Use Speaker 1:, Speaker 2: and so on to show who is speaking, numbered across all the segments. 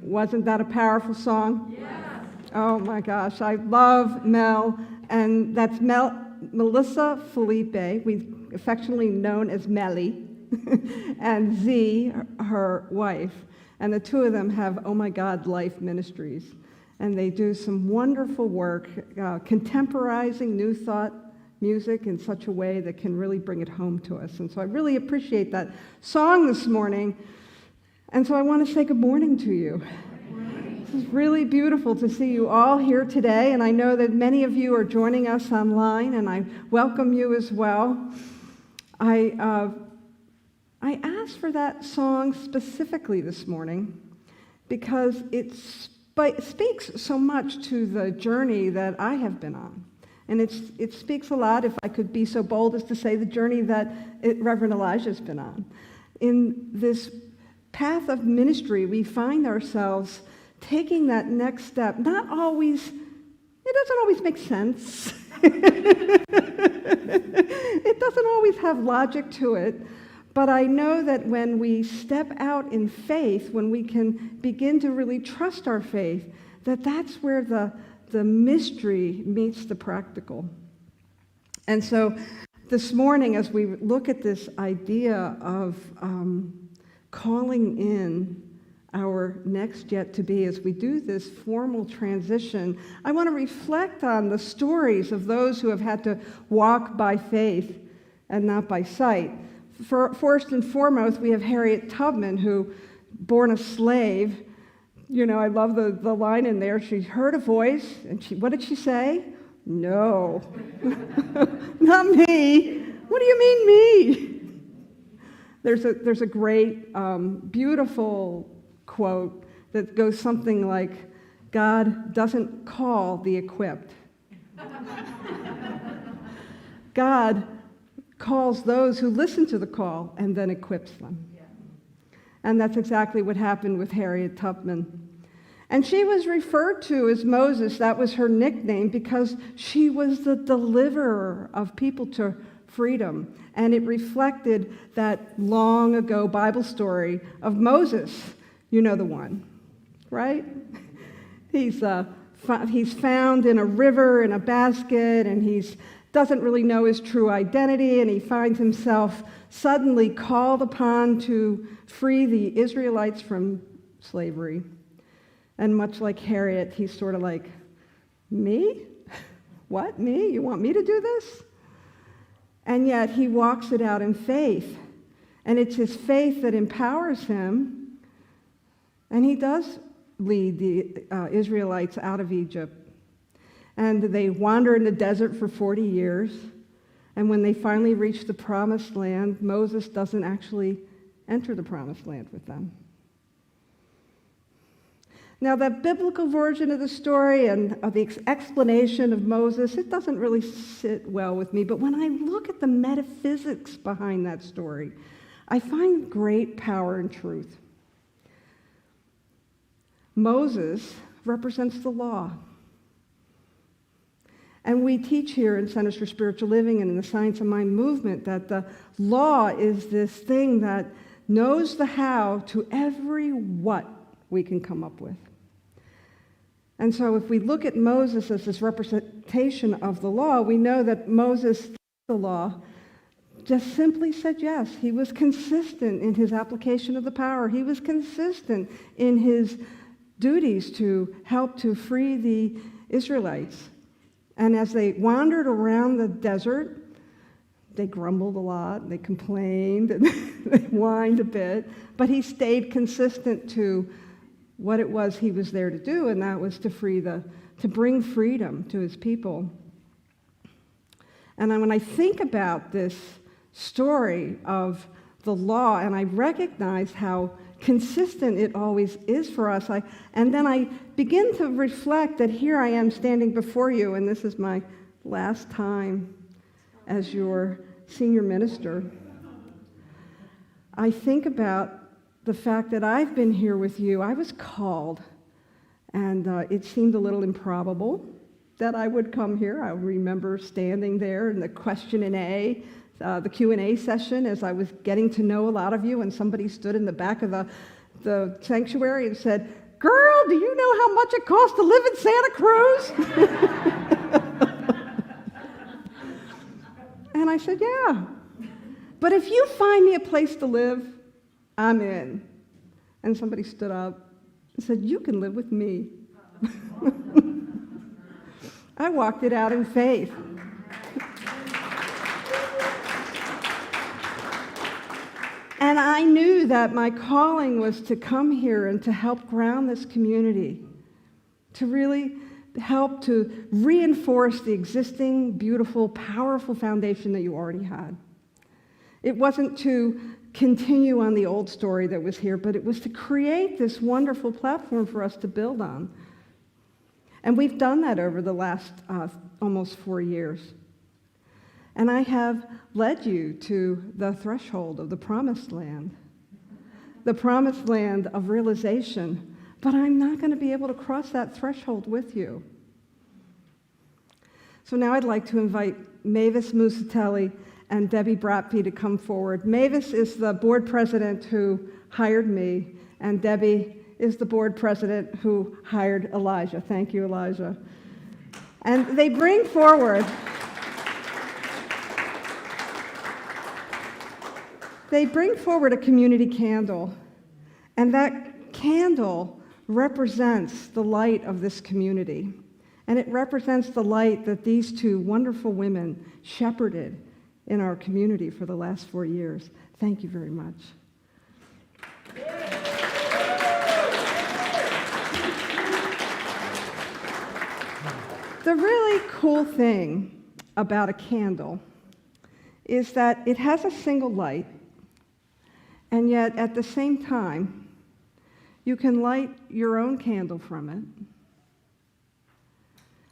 Speaker 1: Wasn't that a powerful song?
Speaker 2: Yes.
Speaker 1: Oh my gosh, I love Mel, and that's Melissa Felipe, we affectionately known as Melly, and Z, her wife. And the two of them have Oh My God Life Ministries. And they do some wonderful work, contemporizing New Thought music in such a way that can really bring it home to us. And so I really appreciate that song this morning. And so I want to say good morning to you. It's really beautiful to see you all here today, and I know that many of you are joining us online, and I welcome you as well. I asked for that song specifically this morning because it speaks so much to the journey that I have been on. And it speaks a lot, if I could be so bold as to say, the journey that Reverend Elijah's been on. In this path of ministry, we find ourselves taking that next step. It doesn't always make sense. It doesn't always have logic to it. But I know that when we step out in faith, when we can begin to really trust our faith, that's where the mystery meets the practical. And so this morning, as we look at this idea of calling in our next yet to be, as we do this formal transition, I want to reflect on the stories of those who have had to walk by faith and not by sight. First and foremost, we have Harriet Tubman, who, born a slave, I love the line in there. She heard a voice, and what did she say? No, not me. What do you mean me? There's a great, beautiful quote that goes something like, God doesn't call the equipped. God calls those who listen to the call and then equips them. Yeah. And that's exactly what happened with Harriet Tubman. And she was referred to as Moses. That was her nickname because she was the deliverer of people to freedom. And it reflected that long ago Bible story of Moses. You know the one, right? He's found in a river in a basket, and doesn't really know his true identity, and he finds himself suddenly called upon to free the Israelites from slavery. And much like Harriet, he's sort of like, me? What, me? You want me to do this? And yet he walks it out in faith. And it's his faith that empowers him. And he does lead the Israelites out of Egypt. And they wander in the desert for 40 years. And when they finally reach the promised land, Moses doesn't actually enter the promised land with them. Now, that biblical version of the story and of the explanation of Moses, it doesn't really sit well with me. But when I look at the metaphysics behind that story, I find great power and truth. Moses represents the law. And we teach here in Centers for Spiritual Living and in the Science of Mind movement that the law is this thing that knows the how to every what we can come up with. And so if we look at Moses as this representation of the law, we know that Moses, the law, just simply said yes. He was consistent in his application of the power. He was consistent in his duties to help to free the Israelites. And as they wandered around the desert, they grumbled a lot, they complained, and they whined a bit, but he stayed consistent to what it was he was there to do, and that was to bring freedom to his people. And when I think about this story of the law, and I recognize how consistent it always is for us, and then I begin to reflect that here I am standing before you, and this is my last time as your senior minister. I think about the fact that I've been here with you. I was called, and it seemed a little improbable that I would come here. I remember standing there in the the Q&A session as I was getting to know a lot of you, and somebody stood in the back of the sanctuary and said, "Girl, do you know how much it costs to live in Santa Cruz?" And I said, "Yeah. But if you find me a place to live, I'm in." And somebody stood up and said, "You can live with me." I walked it out in faith. And I knew that my calling was to come here and to help ground this community, to really help to reinforce the existing, beautiful, powerful foundation that you already had. It wasn't to continue on the old story that was here, but it was to create this wonderful platform for us to build on. And we've done that over the last almost 4 years. And I have led you to the threshold of the promised land of realization, but I'm not going to be able to cross that threshold with you. So now I'd like to invite Mavis Musatelli and Debbie Bratby to come forward. Mavis is the board president who hired me, and Debbie is the board president who hired Elijah. Thank you, Elijah. And they bring forward a community candle, and that candle represents the light of this community, and it represents the light that these two wonderful women shepherded in our community for the last 4 years. Thank you very much. The really cool thing about a candle is that it has a single light, and yet at the same time, you can light your own candle from it,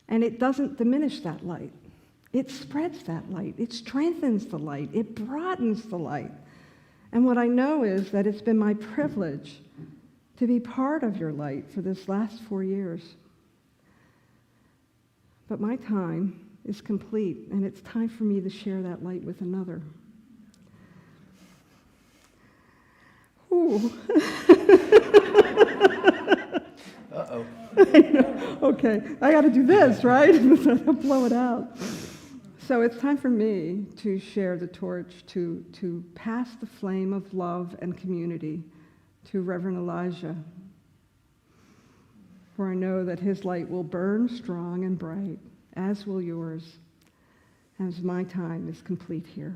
Speaker 1: and it doesn't diminish that light. It spreads that light. It strengthens the light. It broadens the light. And what I know is that it's been my privilege to be part of your light for this last 4 years. But my time is complete, and it's time for me to share that light with another. Ooh.
Speaker 2: Uh-oh.
Speaker 1: Okay, I got to do this, right? Blow it out. So it's time for me to share the torch, to pass the flame of love and community to Reverend Elijah. For I know that his light will burn strong and bright, as will yours, as my time is complete here.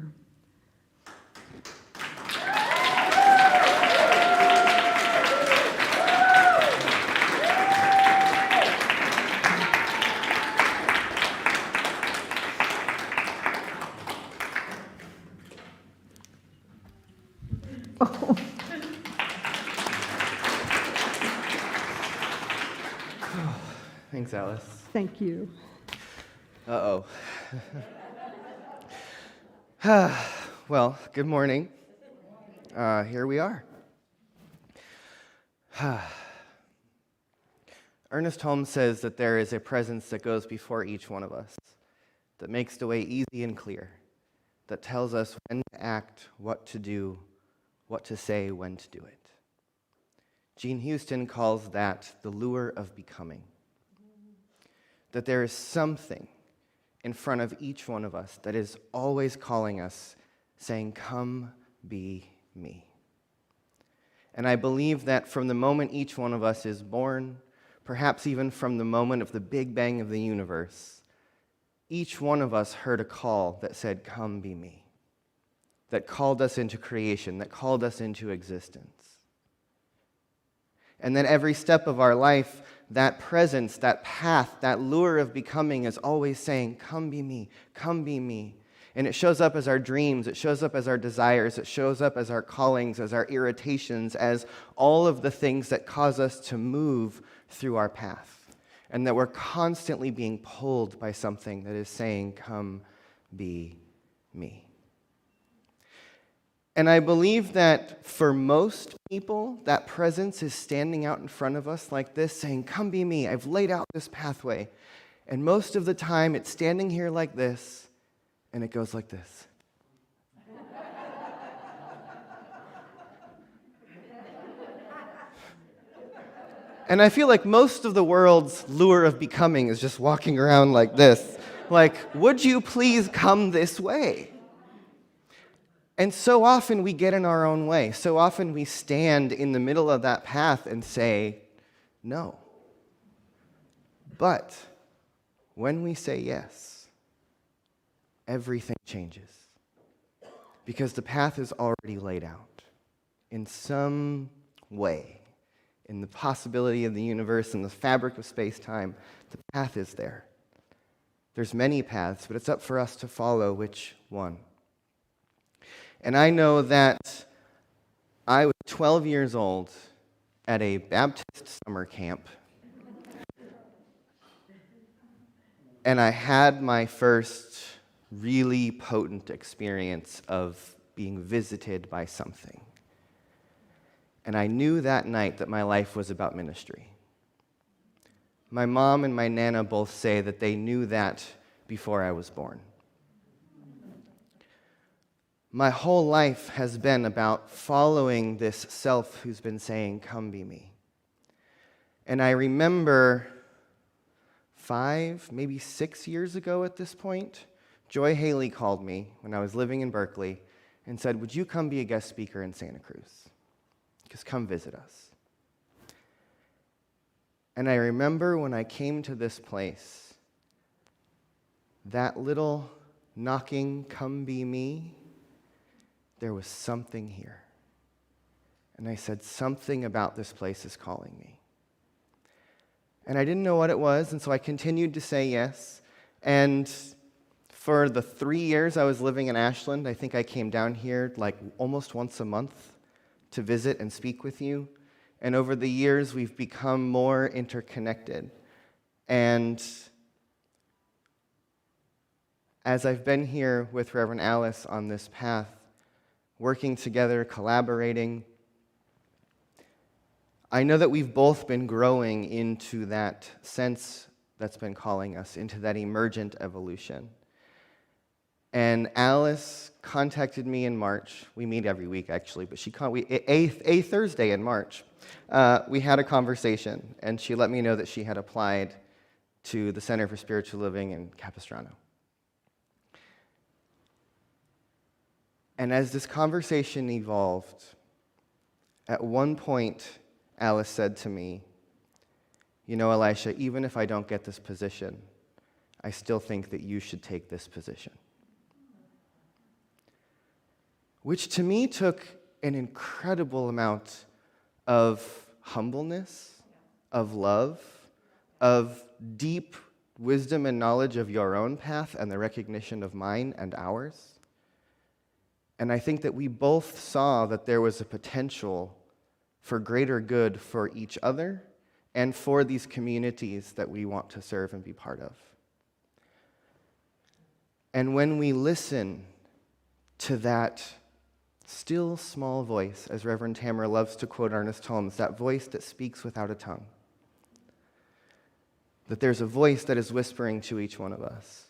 Speaker 1: Oh.
Speaker 2: Thanks, Alice.
Speaker 1: Thank you.
Speaker 2: Uh-oh. Well, good morning. Here we are. Ernest Holmes says that there is a presence that goes before each one of us, that makes the way easy and clear, that tells us when to act, what to do, what to say, when to do it. Jean Houston calls that the lure of becoming. That there is something in front of each one of us that is always calling us, saying, "Come, be me." And I believe that from the moment each one of us is born, perhaps even from the moment of the Big Bang of the universe, each one of us heard a call that said, "Come, be me," that called us into creation, that called us into existence. And then every step of our life, that presence, that path, that lure of becoming is always saying, "Come be me, come be me." And it shows up as our dreams, it shows up as our desires, it shows up as our callings, as our irritations, as all of the things that cause us to move through our path. And that we're constantly being pulled by something that is saying, "Come be me." And I believe that for most people, that presence is standing out in front of us like this, saying, "Come be me, I've laid out this pathway." And most of the time, it's standing here like this, and it goes like this. And I feel like most of the world's lure of becoming is just walking around like this. Like, would you please come this way? And so often we get in our own way. So often we stand in the middle of that path and say, no. But when we say yes, everything changes. Because the path is already laid out in some way. In the possibility of the universe and the fabric of space-time, the path is there. There's many paths, but it's up for us to follow which one. And I know that I was 12 years old at a Baptist summer camp, and I had my first really potent experience of being visited by something. And I knew that night that my life was about ministry. My mom and my Nana both say that they knew that before I was born. My whole life has been about following this self who's been saying, come be me. And I remember 5, maybe 6 years ago at this point, Joy Haley called me when I was living in Berkeley and said, would you come be a guest speaker in Santa Cruz? Just come visit us. And I remember when I came to this place, that little knocking, come be me, there was something here. And I said, something about this place is calling me. And I didn't know what it was, and so I continued to say yes. And for the 3 years I was living in Ashland, I think I came down here like almost once a month to visit and speak with you. And over the years, we've become more interconnected. And as I've been here with Reverend Alice on this path, working together, collaborating, I know that we've both been growing into that sense that's been calling us, into that emergent evolution. And Alice contacted me in March. We meet every week, actually, but a Thursday in March, we had a conversation, and she let me know that she had applied to the Center for Spiritual Living in Capistrano. And as this conversation evolved, at one point, Alice said to me, you know, Elisha, even if I don't get this position, I still think that you should take this position. Which to me took an incredible amount of humbleness, of love, of deep wisdom and knowledge of your own path and the recognition of mine and ours. And I think that we both saw that there was a potential for greater good for each other and for these communities that we want to serve and be part of. And when we listen to that still small voice, as Reverend Tamara loves to quote Ernest Holmes, that voice that speaks without a tongue, that there's a voice that is whispering to each one of us.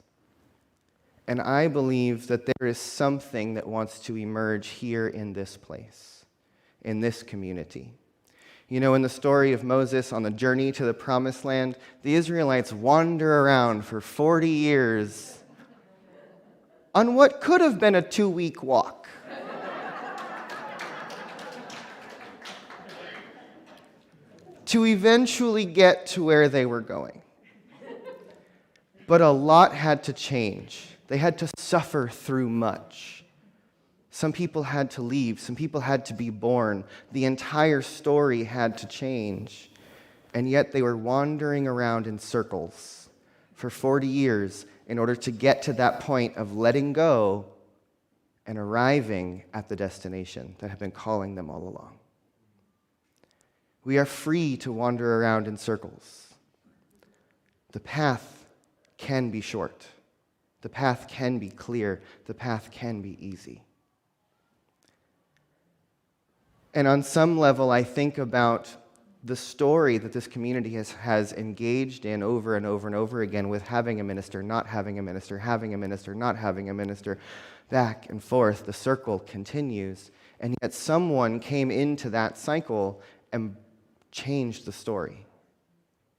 Speaker 2: And I believe that there is something that wants to emerge here in this place, in this community. You know, in the story of Moses on the journey to the Promised Land, the Israelites wander around for 40 years on what could have been a 2-week walk. To eventually get to where they were going. But a lot had to change. They had to suffer through much. Some people had to leave. Some people had to be born. The entire story had to change. And yet they were wandering around in circles for 40 years in order to get to that point of letting go and arriving at the destination that had been calling them all along. We are free to wander around in circles. The path can be short. The path can be clear. The path can be easy. And on some level, I think about the story that this community has engaged in over and over and over again with having a minister, not having a minister, having a minister, not having a minister, back and forth. The circle continues. And yet someone came into that cycle and changed the story.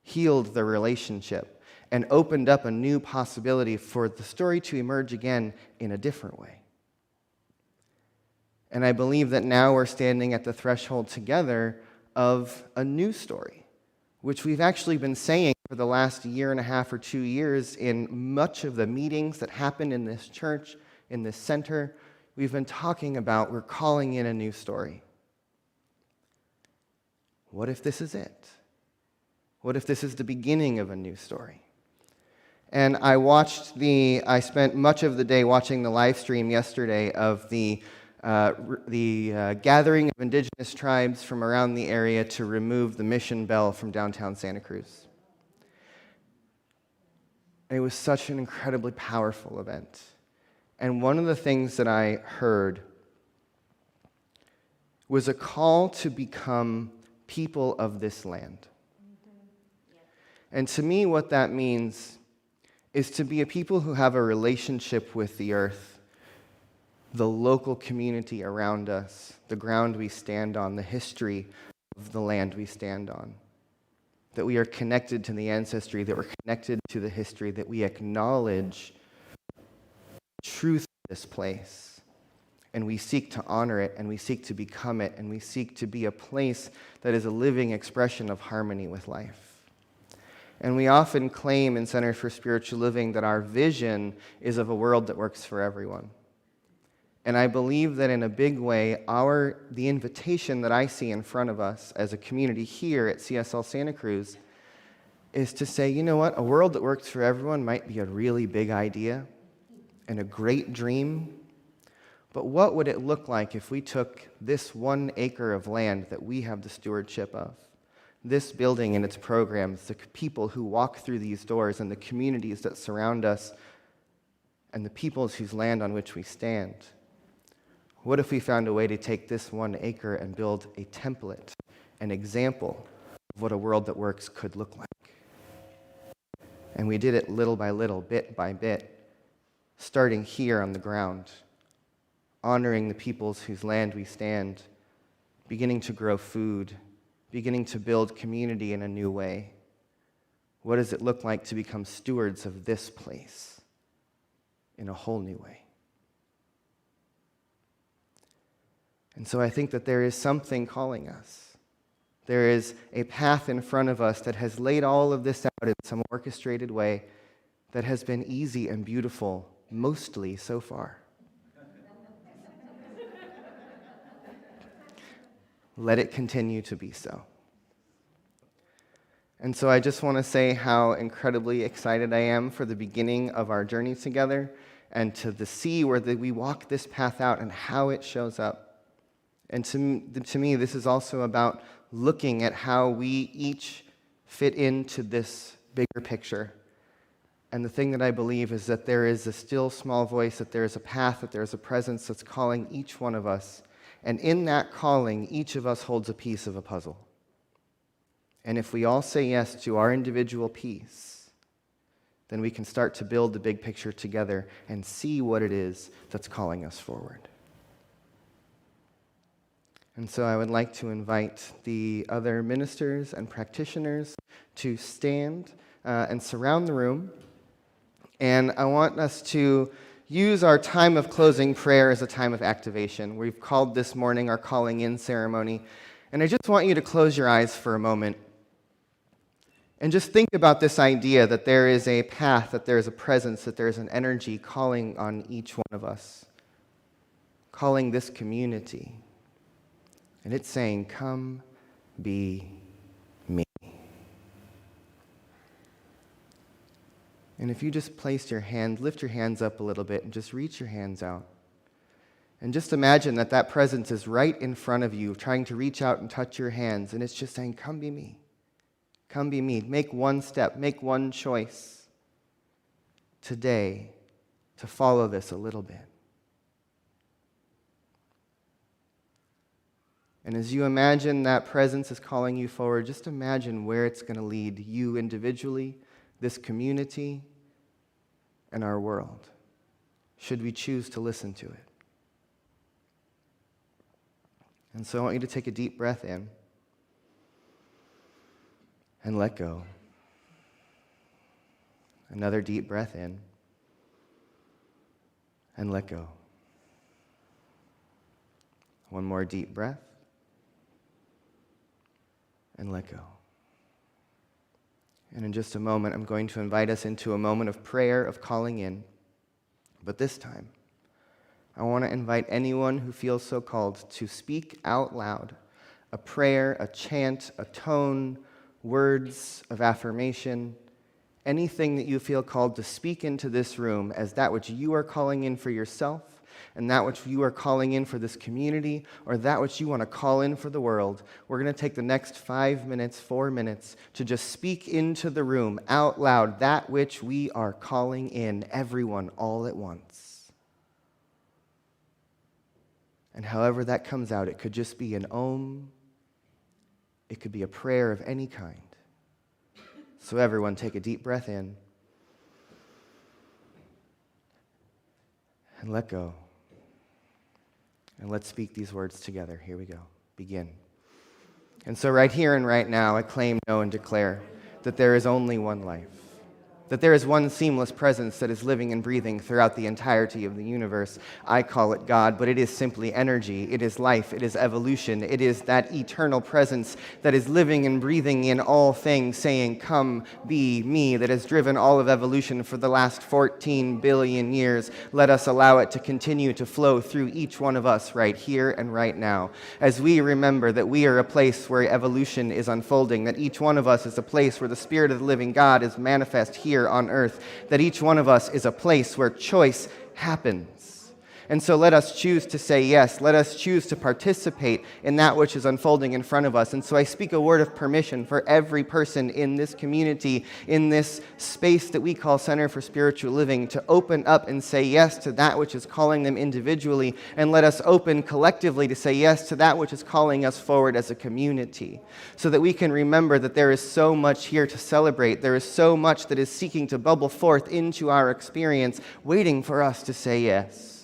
Speaker 2: healed the relationship, and opened up a new possibility for the story to emerge again in a different way. And I believe that now we're standing at the threshold together of a new story, which we've actually been saying for the last year and a half or 2 years in much of the meetings that happen in this church, in this center. We've been talking about, we're calling in a new story. What if this is it? What if this is the beginning of a new story? And I spent much of the day watching the live stream yesterday of the gathering of indigenous tribes from around the area to remove the mission bell from downtown Santa Cruz. And it was such an incredibly powerful event. And one of the things that I heard was a call to become people of this land. And to me, what that means is to be a people who have a relationship with the earth, the local community around us, the ground we stand on, the history of the land we stand on. That we are connected to the ancestry, that we're connected to the history, that we acknowledge the truth of this place. And we seek to honor it, and we seek to become it, and we seek to be a place that is a living expression of harmony with life. And we often claim in Center for Spiritual Living that our vision is of a world that works for everyone. And I believe that in a big way, the invitation that I see in front of us as a community here at CSL Santa Cruz is to say, you know what, a world that works for everyone might be a really big idea and a great dream, but what would it look like if we took this 1 acre of land that we have the stewardship of, this building and its programs, the people who walk through these doors and the communities that surround us and the peoples whose land on which we stand? What if we found a way to take this 1 acre and build a template, an example of what a world that works could look like? And we did it little by little, bit by bit, starting here on the ground, honoring the peoples whose land we stand, beginning to grow food, beginning to build community in a new way. What does it look like to become stewards of this place in a whole new way? And so I think that there is something calling us. There is a path in front of us that has laid all of this out in some orchestrated way that has been easy and beautiful, mostly so far. Let it continue to be so. And so I just want to say how incredibly excited I am for the beginning of our journey together and to see where we walk this path out and how it shows up. And to me, this is also about looking at how we each fit into this bigger picture. And the thing that I believe is that there is a still small voice, that there is a path, that there is a presence that's calling each one of us. And in that calling, each of us holds a piece of a puzzle. And if we all say yes to our individual piece, then we can start to build the big picture together and see what it is that's calling us forward. And so I would like to invite the other ministers and practitioners to stand and surround the room. And I want us to use our time of closing prayer as a time of activation. We've called this morning our calling in ceremony. And I just want you to close your eyes for a moment and just think about this idea that there is a path, that there is a presence, that there is an energy calling on each one of us, calling this community. And it's saying, come be me. And if you just lift your hands up a little bit and just reach your hands out. And just imagine that that presence is right in front of you, trying to reach out and touch your hands. And it's just saying, come be me. Come be me. Make one step, make one choice today to follow this a little bit. And as you imagine that presence is calling you forward, just imagine where it's going to lead you individually, this community, and our world, should we choose to listen to it. And so I want you to take a deep breath in and let go. Another deep breath in. And let go. One more deep breath. And let go. And in just a moment, I'm going to invite us into a moment of prayer, of calling in. But this time, I want to invite anyone who feels so called to speak out loud a prayer, a chant, a tone, words of affirmation, anything that you feel called to speak into this room as that which you are calling in for yourself, and that which you are calling in for this community, or that which you want to call in for the world. We're going to take the next 5 minutes, 4 minutes, to just speak into the room out loud that which we are calling in, everyone, all at once. And however that comes out, it could just be an om, it could be a prayer of any kind. So everyone, take a deep breath in and let go. And let's speak these words together. Here we go. Begin. And so right here and right now, I claim, know, and declare that there is only one life, that there is one seamless presence that is living and breathing throughout the entirety of the universe. I call it God, but it is simply energy. It is life. It is evolution. It is that eternal presence that is living and breathing in all things, saying, "Come, be me," that has driven all of evolution for the last 14 billion years. Let us allow it to continue to flow through each one of us right here and right now, as we remember that we are a place where evolution is unfolding, that each one of us is a place where the Spirit of the living God is manifest here on earth, that each one of us is a place where choice happens. And so let us choose to say yes. Let us choose to participate in that which is unfolding in front of us. And so I speak a word of permission for every person in this community, in this space that we call Center for Spiritual Living, to open up and say yes to that which is calling them individually. And let us open collectively to say yes to that which is calling us forward as a community, so that we can remember that there is so much here to celebrate. There is so much that is seeking to bubble forth into our experience, waiting for us to say yes.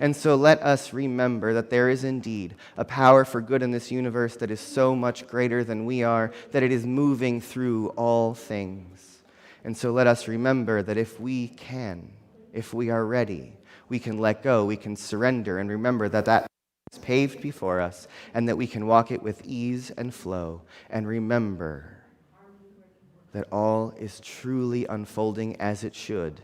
Speaker 2: And so let us remember that there is indeed a power for good in this universe that is so much greater than we are, that it is moving through all things. And so let us remember that if we can, if we are ready, we can let go, we can surrender, and remember that that is paved before us, and that we can walk it with ease and flow. And remember that all is truly unfolding as it should,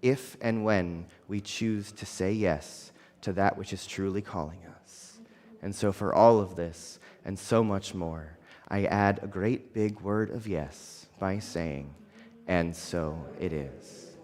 Speaker 2: if and when we choose to say yes to that which is truly calling us. And so for all of this and so much more, I add a great big word of yes by saying, and so it is.